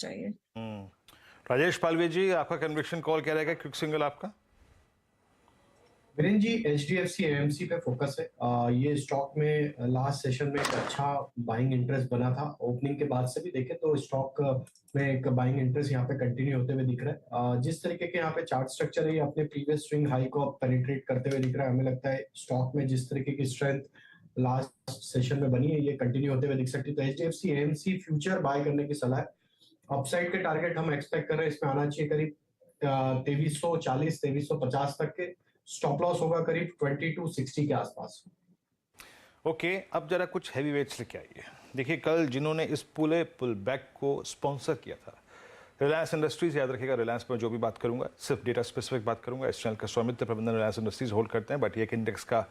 चाहिए। राजेश पालवे जी, आपका conviction call क्या रहेगा, क्विक सिंगल आपका? वीरेंद्र जी, एचडीएफसी एएमसी पे फोकस है। ये स्टॉक में लास्ट सेशन में एक अच्छा बाइंग इंटरेस्ट बना था। ओपनिंग के बाद से भी देखें तो स्टॉक में एक बाइंग इंटरेस्ट यहाँ पे कंटिन्यू होते हुए दिख रहा है। जिस तरीके के यहाँ पे चार्ट स्ट्रक्चर है, ये अपने प्रीवियस स्विंग हाई को पेनिट्रेट करते हुए दिख रहा है। हमें लगता है स्टॉक में जिस तरीके की स्ट्रेंथ लास्ट सेशन में बनी है, ये कंटिन्यू होते हुए दिख सकती है। तो एचडीएफसी एएमसी फ्यूचर बाय करने की सलाह है। अपसाइड के टारगेट हम एक्सपेक्ट कर रहे हैं, इसमें आना चाहिए करीब 2340 2350 तक के। स्टॉप लॉस होगा करीब 2260 के आसपास। ओके, अब जरा कुछ हैवी वेट्स लेके आइए। देखिए, कल जिन्होंने इस पुल बैक को स्पॉन्सर किया था, रिलायंस इंडस्ट्रीज, याद रखिएगा रिलायंस पर जो भी बात करूंगा सिर्फ डेटा स्पेसिफिक बात करूंगा। इस चैनल का स्वामित्व प्रबंधन रिलायंस इंडस्ट्रीज होल्ड करते हैं, बट ये इंडेक्स का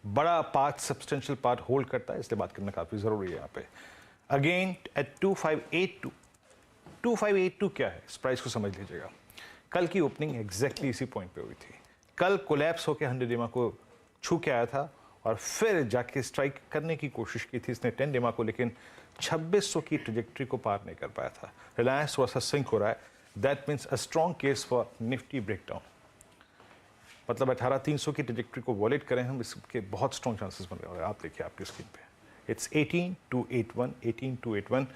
बड़ा पार्ट, सब्सटेंशियल पार्ट होल्ड करता है, इसलिए बात करना काफी जरूरी है यहाँ पे। अगेन एट 2582 क्या है, इस प्राइस को समझ लीजिएगा। कल की ओपनिंग एग्जैक्टली इसी पॉइंट पे हुई थी। कल कोलैप्स होकर 100 EMA को छू के आया था और फिर जाके स्ट्राइक करने की कोशिश की थी इसने 10 EMA को, लेकिन 2600 की ट्रेजेक्ट्री को पार नहीं कर पाया था। रिलायंस थोड़ा सा सिंक हो रहा है, that means a strong case for Nifty breakdown. मतलब 18300 की ट्रेजेक्ट्री को वॉलेट करें हम, इसके बहुत स्ट्रॉन्ग चांसेस बन रहे हैं। आप देखिए आपकी स्क्रीन पे इट्स 18281।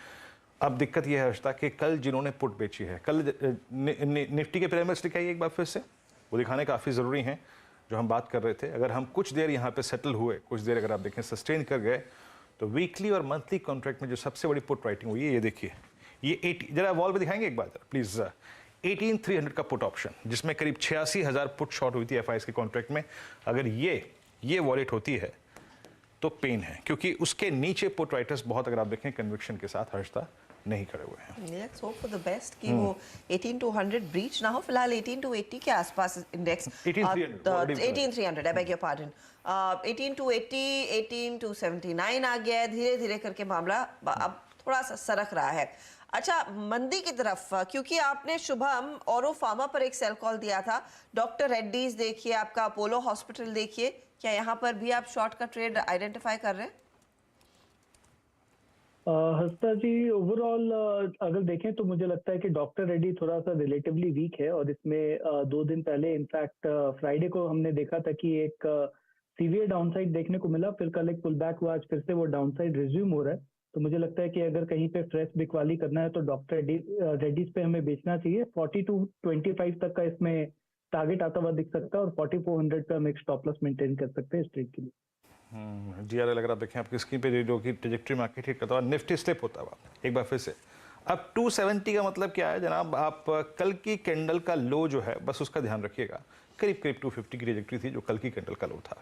अब दिक्कत यह है हर्षता कि कल जिन्होंने पुट बेची है, कल निफ्टी के पिरामिड्स दिखाइए एक बार फिर से, वो दिखाने काफ़ी ज़रूरी हैं जो हम बात कर रहे थे। अगर हम कुछ देर यहाँ पे सेटल हुए, कुछ देर अगर आप देखें सस्टेन कर गए, तो वीकली और मंथली कॉन्ट्रैक्ट में जो सबसे बड़ी पुट राइटिंग हुई है, ये देखिए, ये 80 जरा वॉल पे दिखाएंगे एक बार प्लीज़। 18300 का पुट ऑप्शन, जिसमें करीब 86,000 पुट शॉर्ट हुई थी एफआईएस के कॉन्ट्रैक्ट में। अगर ये वॉलेट होती है तो पेन है, क्योंकि उसके नीचे पुट राइटर्स बहुत, अगर आप देखें कन्विक्शन के साथ हर्षता, नहीं खड़े हुए हैं। Let's hope for the best कि वो 18200 ब्रीच ना हो। फिलहाल 18280 के आसपास index, 18300 I beg your pardon, 18280 18279 आ गया है। धीरे धीरे करके मामला अब थोड़ा सा सरक रहा है। अच्छा, मंदी की तरफ, क्योंकि आपने शुभम औरो फार्मा पर एक सेल कॉल दिया था, डॉक्टर रेड्डीज देखिए, आपका अपोलो हॉस्पिटल देखिए, क्या यहाँ पर भी आप शॉर्ट का ट्रेड आइडेंटिफाई कर रहे हैं? हंसता जी, ओवरऑल अगर देखें तो मुझे लगता है कि डॉक्टर रेड्डी थोड़ा सा रिलेटिवली वीक है, और इसमें 2 दिन पहले इनफैक्ट फ्राइडे को हमने देखा था कि एक सीवियर डाउनसाइड देखने को मिला, फिर कल एक पुल बैक हुआ, आज फिर से वो डाउनसाइड रिज्यूम हो रहा है। तो मुझे लगता है कि अगर कहीं पे फ्रेश बिकवाली करना है तो डॉक्टर रेड्डीज पे हमें बेचना चाहिए। 4225 तक का इसमें टारगेट आता हुआ दिख सकता है, और 4400 पे हम एक स्टॉप लॉस मेंटेन कर सकते हैं इस ट्रेड के लिए। DRL अगर आप देखें आपकी स्क्रीन पे, जो कि ट्रेजेक्ट्री मार्केट हिट करता हुआ, निफ्टी स्लिप होता हुआ एक बार फिर से। अब 270 का मतलब क्या है जनाब, आप कल की कैंडल का लो जो है बस उसका ध्यान रखिएगा, करीब 250 की ट्रेजेक्ट्री थी जो कल की कैंडल का लो था।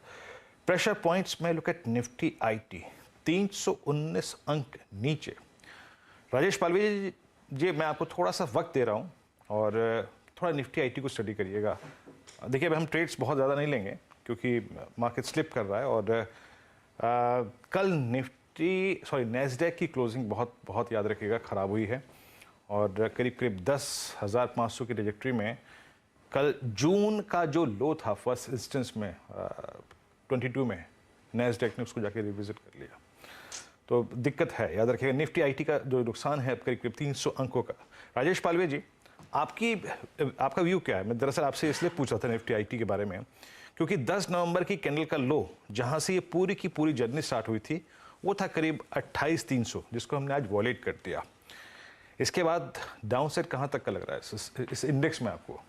प्रेशर पॉइंट्स में लुक एट निफ्टी IT 319 अंक नीचे। राजेश पालवी जी, मैं आपको थोड़ा सा वक्त दे रहा हूँ और थोड़ा निफ्टी IT को स्टडी करिएगा। देखिए, अब हम ट्रेड्स बहुत ज़्यादा नहीं लेंगे क्योंकि मार्केट स्लिप कर रहा है, और कल नैस्डैक की क्लोजिंग बहुत याद रखिएगा ख़राब हुई है, और करीब 10,500 की ट्रेजेक्ट्री में कल जून का जो लो था फर्स्ट इंस्टेंस में 22 में, नैस्डैक ने उसको जाके रिविजिट कर लिया। तो दिक्कत है, याद रखिएगा। निफ्टी IT का जो नुकसान है करीब 300 अंकों का। राजेश पालवे जी, आपका व्यू क्या है? मैं दरअसल आपसे इसलिए पूछ रहा था निफ्टी IT के बारे में, क्योंकि 10 नवंबर की कैंडल का लो, जहां से ये पूरी की पूरी जर्नी स्टार्ट हुई थी, वो था करीब 28,300, जिसको हमने आज वॉलेट कर दिया। इसके बाद डाउनसाइड कहां तक का लग रहा है इस इंडेक्स में आपको?